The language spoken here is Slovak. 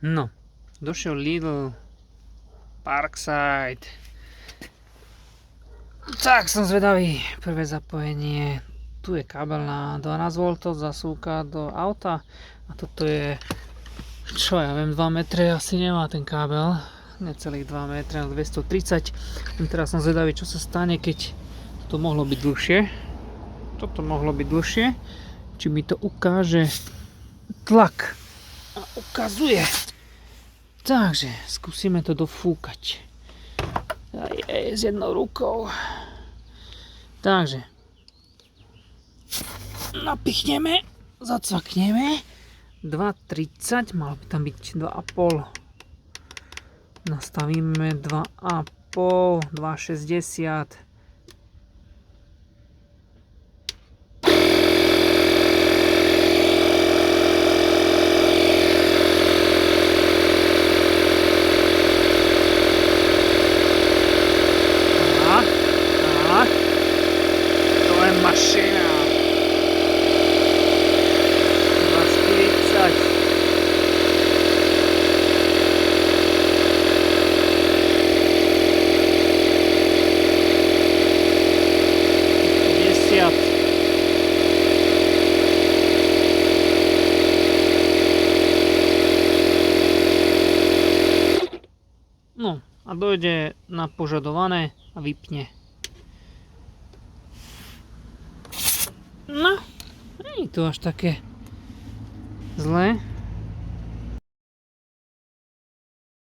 No, došiel Lidl Parkside. Tak som zvedavý. Prvé zapojenie. Tu je kábel na 12V, zasúka do auta. A toto je, čo ja viem, 2 metre asi nemá ten kábel. Necelých 2 metre, na 230. Teraz som zvedavý, čo sa stane, keď to mohlo byť dlhšie. Toto mohlo byť dlhšie. Či mi to ukáže tlak. A ukazuje. Takže skúsime to dofúkať. S jednou rukou. Takže napichneme, zacvakneme. 2,30, malo by tam byť 2,5. Nastavíme 2,5, 2,60. Mašina 2,40. No a dojde na požadované a vypne. No, nie je to až také zlé.